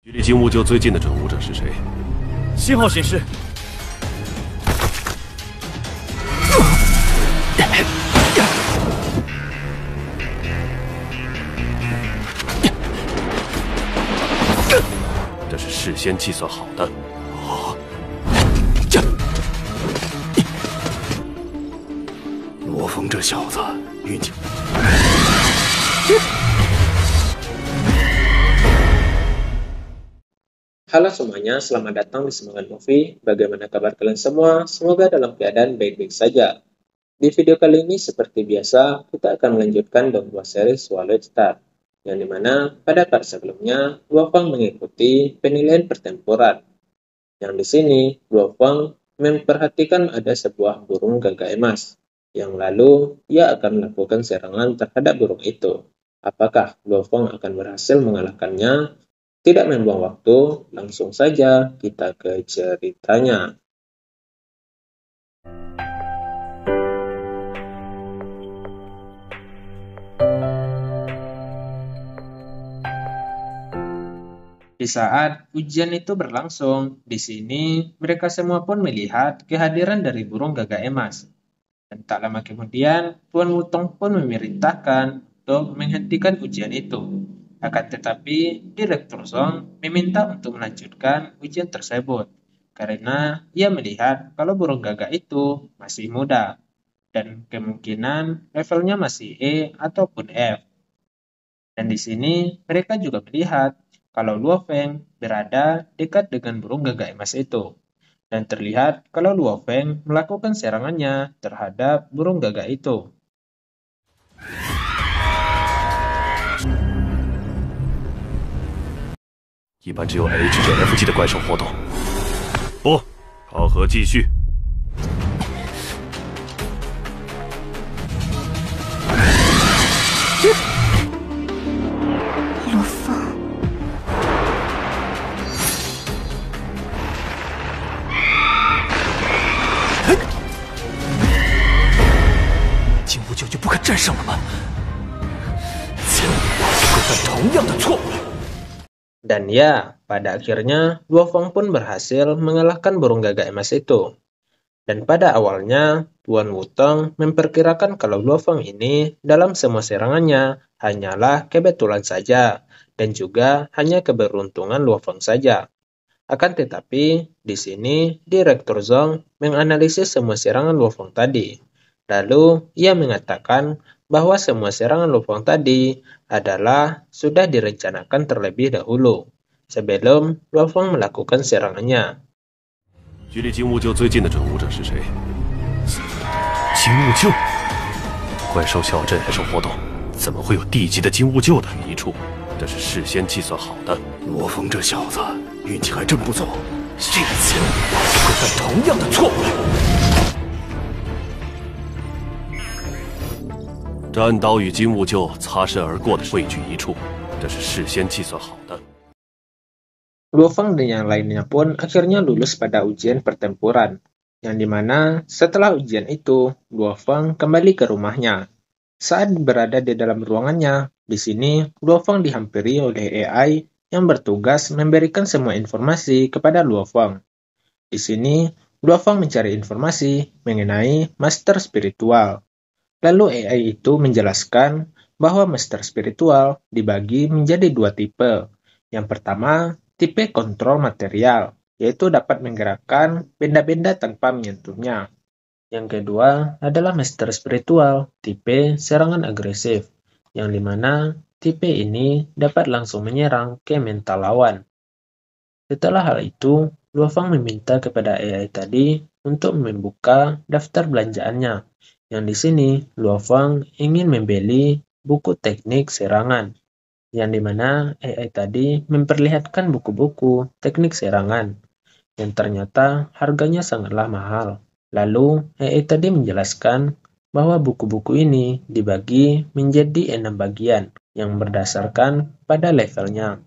距离金兀鹫最近的准武者是谁？信号显示，这是事先计算好的。罗峰这小子运气。Halo semuanya, selamat datang di Semangat Movie. Bagaimana kabar kalian semua? Semoga dalam keadaan baik-baik saja. Di video kali ini, seperti biasa, kita akan melanjutkan dua seri Swallowed Star, yang dimana pada part sebelumnya, Luofeng mengikuti penilaian pertempuran. Yang di sini, Luofeng memperhatikan ada sebuah burung gagak emas, yang lalu ia akan melakukan serangan terhadap burung itu. Apakah Luofeng akan berhasil mengalahkannya? Tidak membuang waktu, langsung saja kita ke ceritanya. Di saat ujian itu berlangsung, di sini mereka semua pun melihat kehadiran dari burung gagak emas. Dan tak lama kemudian, Tuan Wutong pun memerintahkan untuk menghentikan ujian itu. Akan tetapi, Direktur Zong meminta untuk melanjutkan ujian tersebut karena ia melihat kalau burung gagak itu masih muda dan kemungkinan levelnya masih E ataupun F. Dan di sini mereka juga melihat kalau Luofeng berada dekat dengan burung gagak emas itu. Dan terlihat kalau Luofeng melakukan serangannya terhadap burung gagak itu. 一般只有 H 这 F 级的怪兽活动。不，考核继续。罗峰，金兀鹫就不可战胜了吗？千万不会犯同样的错误。 Dan ya, pada akhirnya Luofeng pun berhasil mengalahkan burung gagak emas itu. Dan pada awalnya, Tuan Wutong memperkirakan kalau Luofeng ini dalam semua serangannya hanyalah kebetulan saja, dan juga hanya keberuntungan Luofeng saja. Akan tetapi, di sini Direktur Zong menganalisis semua serangan Luofeng tadi. Lalu, ia mengatakan bahwa semua serangan Luofeng tadi adalah sudah direncanakan terlebih dahulu, sebelum Luofeng melakukan serangannya. 距离金兀鹫最近的准武者是谁？金兀鹫，怪兽小镇还是活动，怎么会有地级的金兀鹫的一处？这是事先计算好的。罗峰这小子运气还真不错，这次不会犯同样的错误。 战刀与金兀鹫擦身而过的汇聚一处，这是事先计算好的。 Luofeng dan yang lainnya pun akhirnya lulus pada ujian pertempuran, yang dimana setelah ujian itu, Luofeng kembali ke rumahnya. Saat berada di dalam ruangannya, di sini Luofeng dihampiri oleh AI yang bertugas memberikan semua informasi kepada Luofeng. Di sini, Luofeng mencari informasi mengenai Master Spiritual. Lalu AI itu menjelaskan bahwa Master Spiritual dibagi menjadi dua tipe. Yang pertama, tipe kontrol material, yaitu dapat menggerakkan benda-benda tanpa menyentuhnya. Yang kedua adalah Master Spiritual, tipe serangan agresif, yang dimana tipe ini dapat langsung menyerang ke mental lawan. Setelah hal itu, Luofeng meminta kepada AI tadi untuk membuka daftar belanjaannya, yang di sini Luofeng ingin membeli buku teknik serangan, yang dimana AI tadi memperlihatkan buku-buku teknik serangan, yang ternyata harganya sangatlah mahal. Lalu AI tadi menjelaskan bahwa buku-buku ini dibagi menjadi 6 bagian, yang berdasarkan pada levelnya,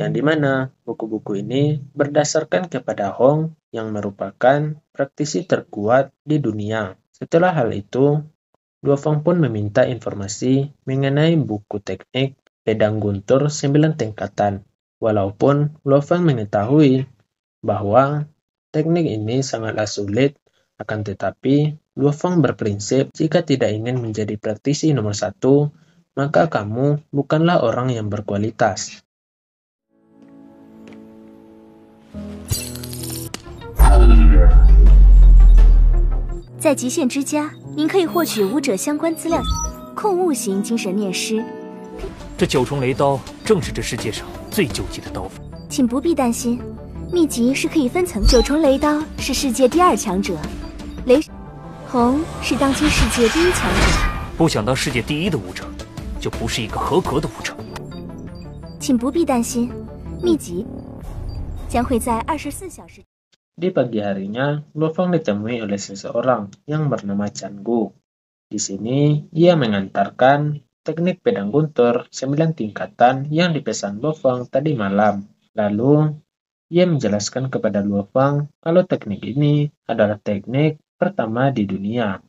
yang dimana buku-buku ini berdasarkan kepada Hong yang merupakan praktisi terkuat di dunia. Setelah hal itu, Luofeng pun meminta informasi mengenai buku teknik pedang guntur 9 tingkatan, Walaupun Luo Feng mengetahui bahwa teknik ini sangatlah sulit, akan tetapi Luo Feng berprinsip jika tidak ingin menjadi praktisi nomor 1, maka kamu bukanlah orang yang berkualitas.在极限之家，您可以获取武者相关资料，控物型精神念师。这9重雷刀正是这世界上最究极的刀法。请不必担心，秘籍是可以分层。9重雷刀是世界第2强者，雷红是当今世界第1强者。不想当世界第1的武者，就不是一个合格的武者。请不必担心，秘籍将会在24小时。 Di pagi harinya, Luo Feng ditemui oleh seseorang yang bernama Chan Gu. Di sini, ia mengantarkan teknik pedang guntur 9 tingkatan yang dipesan Luo Feng tadi malam. Lalu, ia menjelaskan kepada Luo Feng kalau teknik ini adalah teknik pertama di dunia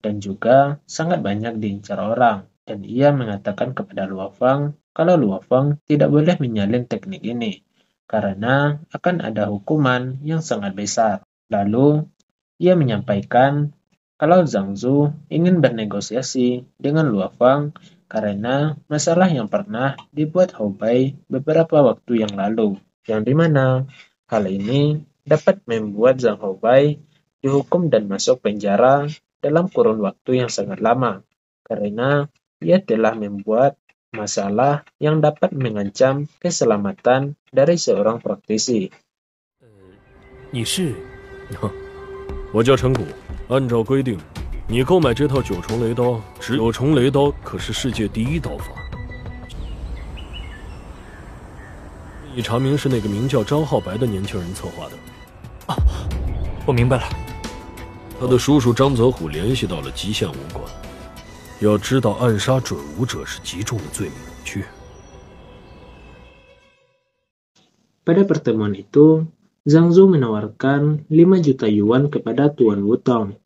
dan juga sangat banyak diincar orang. Dan ia mengatakan kepada Luo Feng kalau Luo Feng tidak boleh menyalin teknik ini, karena akan ada hukuman yang sangat besar. Lalu, ia menyampaikan kalau Zhang Zu ingin bernegosiasi dengan Luo Feng karena masalah yang pernah dibuat Hou Bai beberapa waktu yang lalu, yang dimana hal ini dapat membuat Zhang Hou Bai dihukum dan masuk penjara dalam kurun waktu yang sangat lama, karena ia telah membuat masalah yang dapat mengancam keselamatan dari seorang praktisi. 你是？我叫陈谷。按照规定，你购买这套9重雷刀，9重雷刀可是世界第1刀法。一查明是那个名叫张浩白的年轻人策划的。啊，我明白了。他的叔叔张泽虎联系到了极限武馆。 要知道，暗杀准武者是极重的罪名。去。Pada pertemuan itu, Zhang Zu menawarkan 5 juta yuan kepada Tuan Wutong.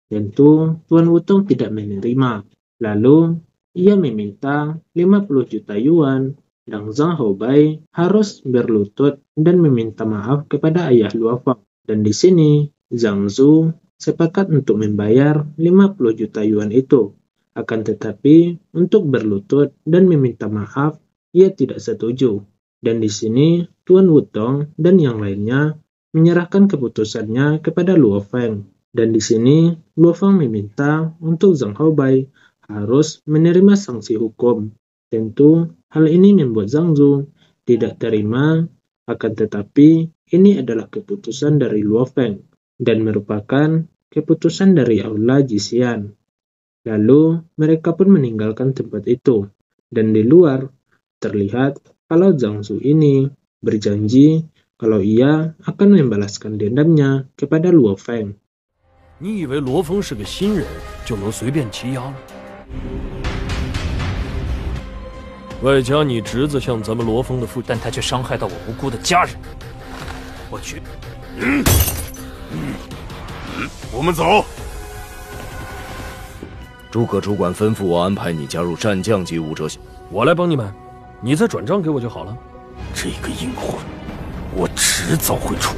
Tentu, Tuan Wutong tidak menerima. Lalu, ia meminta 50 juta yuan dan Zhang Hou Bai harus berlutut dan meminta maaf kepada ayah Luo Feng. Dan di sini, Zhang Zu sepakat untuk membayar 50 juta yuan itu. Akan tetapi, untuk berlutut dan meminta maaf, ia tidak setuju. Dan di sini, Tuan Wutong dan yang lainnya menyerahkan keputusannya kepada Luo Feng. Dan di sini, Luo Feng meminta untuk Zhang Hou Bai harus menerima sanksi hukum. Tentu, hal ini membuat Zhang Zu tidak terima, akan tetapi ini adalah keputusan dari Luo Feng dan merupakan keputusan dari Aula Jisian. Lalu, mereka pun meninggalkan tempat itu. Dan di luar, terlihat kalau Zhang Zu ini berjanji kalau ia akan membalaskan dendamnya kepada Luo Feng. 你以为罗峰是个新人就能随便欺压了？外加你侄子像咱们罗峰的父亲，但他却伤害到我无辜的家人。我去。我们走。 诸葛主管吩咐我安排你加入战将级武者小，我来帮你们，你再转账给我就好了。这个阴魂，我迟早会出。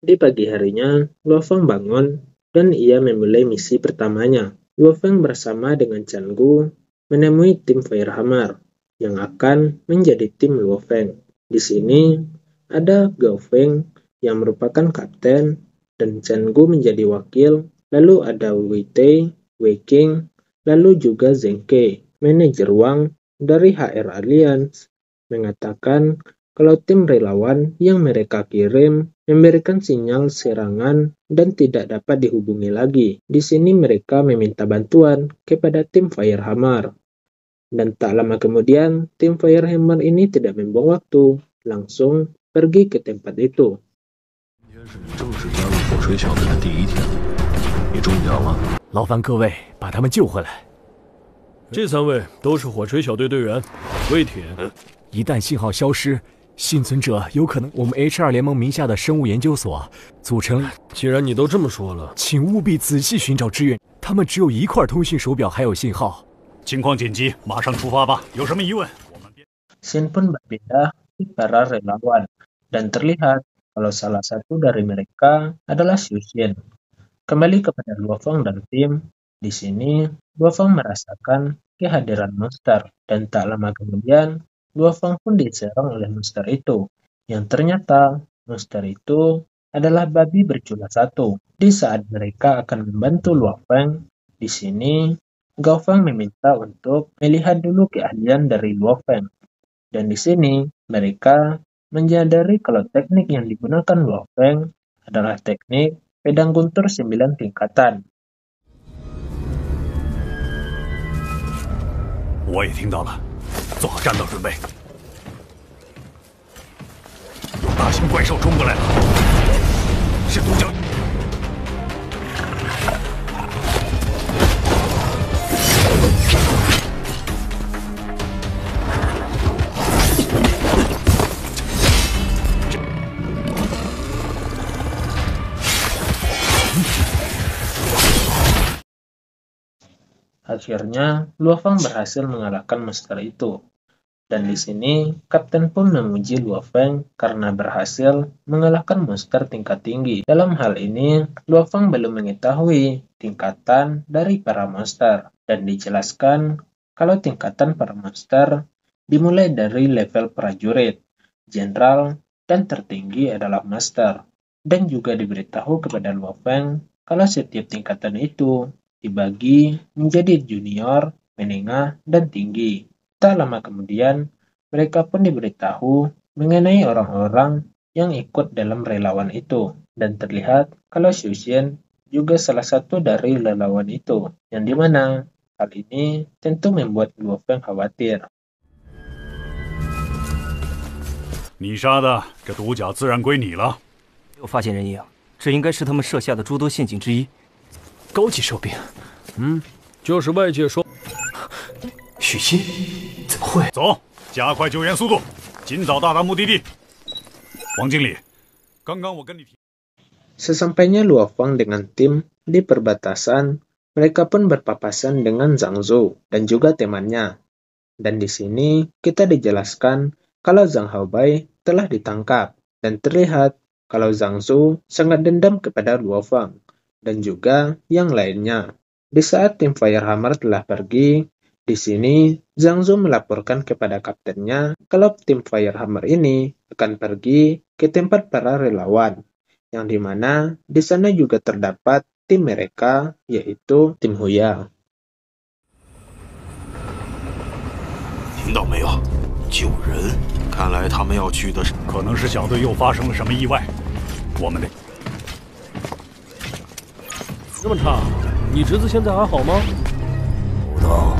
Di pagi harinya, Luo Feng bangun dan ia memulai misi pertamanya. Luo Feng bersama dengan Chan Gu menemui tim Firehammer yang akan menjadi tim Luo Feng. Di sini ada Gao Feng yang merupakan kapten dan Chan Gu menjadi wakil. Lalu ada Wei Tei, Wei King, lalu juga Zheng Ke, manajer Wang dari HR Alliance, mengatakan kalau tim relawan yang mereka kirim memberikan sinyal serangan dan tidak dapat dihubungi lagi. Di sini mereka meminta bantuan kepada tim Firehammer. Dan tak lama kemudian, tim Firehammer ini tidak membuang waktu, langsung pergi ke tempat itu. 正式加入火锤小队的第1天，你中奖了。劳烦各位把他们救回来。这3位都是火锤小队队员，魏铁。一旦信号消失，幸存者有可能我们 H2 联盟名下的生物研究所组成。既然你都这么说了，请务必仔细寻找支援。他们只有一块通讯手表还有信号。情况紧急，马上出发吧。有什么疑问，我们。scene pun berpindah ke para relawan, dan terlihat kalau salah satu dari mereka adalah Xiu Xian. Kembali kepada Luo Feng dan tim, di sini Luo Feng merasakan kehadiran monster, dan tak lama kemudian Luo Feng pun diserang oleh monster itu, yang ternyata monster itu adalah babi bercula satu. Di saat mereka akan membantu Luo Feng, di sini Gao Feng meminta untuk melihat dulu keahlian dari Luo Feng. Dan di sini mereka menyadari kalau teknik yang digunakan Luo Feng adalah teknik pedang guntur 9 tingkatan. 我也听到了，做好战斗准备。有大型怪兽冲过来了，是独角。Akhirnya, Luo Feng berhasil mengalahkan monster itu. Dan di sini, Kapten pun memuji Luo Feng karena berhasil mengalahkan monster tingkat tinggi. Dalam hal ini, Luo Feng belum mengetahui tingkatan dari para monster. Dan dijelaskan kalau tingkatan para monster dimulai dari level prajurit, jenderal, dan tertinggi adalah master. Dan juga diberitahu kepada Luo Feng kalau setiap tingkatan itu dibagi menjadi junior, menengah, dan tinggi. Tak lama kemudian, mereka pun diberitahu mengenai orang-orang yang ikut dalam relawan itu. Dan terlihat kalau Xiu Xian juga salah satu dari relawan itu, yang dimana hal ini tentu membuat Luo Feng khawatir. 你杀的，这独角自然归你了。没有发现人影，这应该是他们设下的诸多陷阱之一。 高级兽兵，就是外界说，许昕，怎么会？走，加快救援速度，尽早到达目的地。王经理，刚刚我跟你提。 Sesampainya Luo Feng dengan tim di perbatasan, mereka pun berpapasan dengan Zhang Zhou dan juga temannya. Dan di sini kita dijelaskan kalau Zhang Haobai telah ditangkap, dan terlihat kalau Zhang Zhou sangat dendam kepada Luo Feng dan juga yang lainnya. Di saat tim Firehammer telah pergi, di sini Zhang Zhou melaporkan kepada kaptennya kalau tim Firehammer ini akan pergi ke tempat para relawan, yang dimana di sana juga terdapat tim mereka, yaitu tim Huya. 听到没有？救人！看来他们要去的是，可能是小队又发生了什么意外，我们得。 这么差，你侄子现在还好吗？不知道，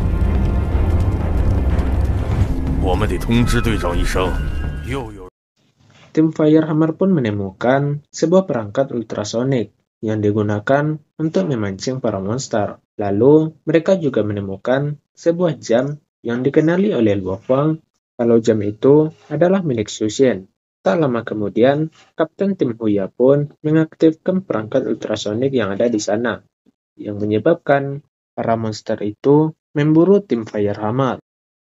我们得通知队长一声。又有 Tim Firehammer pun menemukan sebuah perangkat ultrasonik yang digunakan untuk memancing para monster. Lalu, mereka juga menemukan sebuah jam yang dikenali oleh Luo Feng kalau jam itu adalah milik Xiu Xian. Tak lama kemudian, Kapten tim Huya pun mengaktifkan perangkat ultrasonik yang ada di sana, yang menyebabkan para monster itu memburu tim Firehammer.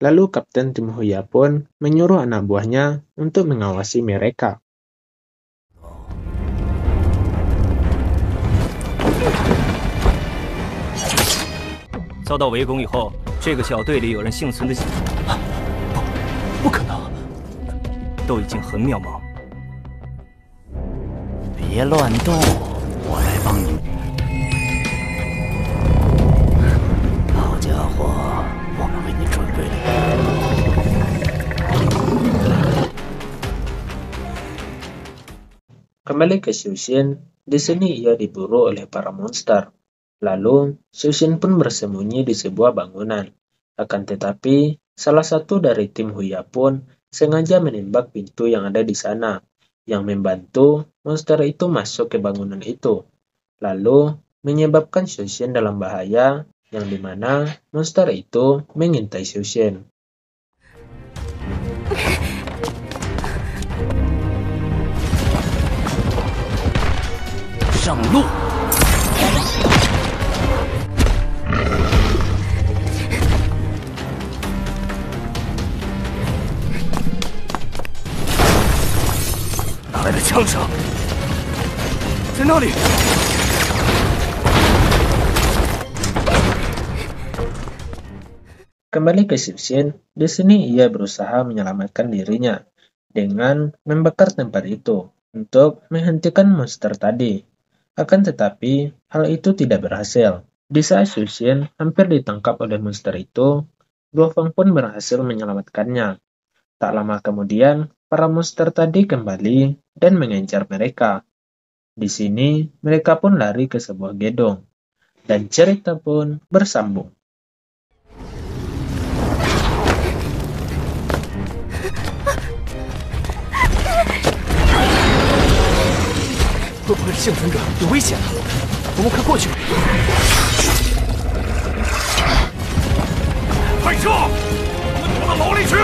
Lalu Kapten tim Huya pun menyuruh anak buahnya untuk mengawasi mereka. 遭到围攻以后，这个小队里有人幸存的，不可能，都已经很渺茫。别乱动，我来帮你。好家伙，我们为你准备了。 Kembali ke Xiu Xian, di sini ia diburu oleh para monster. Lalu, Xiu Xian pun bersembunyi di sebuah bangunan. Akan tetapi, salah satu dari tim Huya pun sengaja menembak pintu yang ada di sana, yang membantu monster itu masuk ke bangunan itu. Lalu, menyebabkan Xiu Xian dalam bahaya, yang dimana monster itu mengintai Xiu Xian. 上路！枪声，在那里。 Kembali ke Xiuxian, di sini ia berusaha menyelamatkan dirinya dengan membakar tempat itu untuk menghentikan monster tadi. Akan tetapi, hal itu tidak berhasil. Di saat Xiuxian hampir ditangkap oleh monster itu, Duofeng pun berhasil menyelamatkannya. Tak lama kemudian, para monster tadi kembali dan mengejar mereka. Di sini, mereka pun lari ke sebuah gedung, dan cerita pun bersambung. 会不会是幸存者？有危险了！我们快过去！快撤！我们躲到牢里去！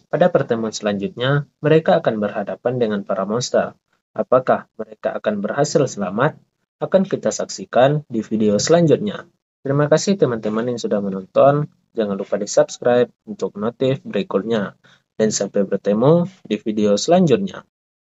Pada pertemuan selanjutnya, mereka akan berhadapan dengan para monster. Apakah mereka akan berhasil selamat? Akan kita saksikan di video selanjutnya. Terima kasih teman-teman yang sudah menonton. Jangan lupa di-subscribe untuk notif berikutnya. Dan sampai bertemu di video selanjutnya.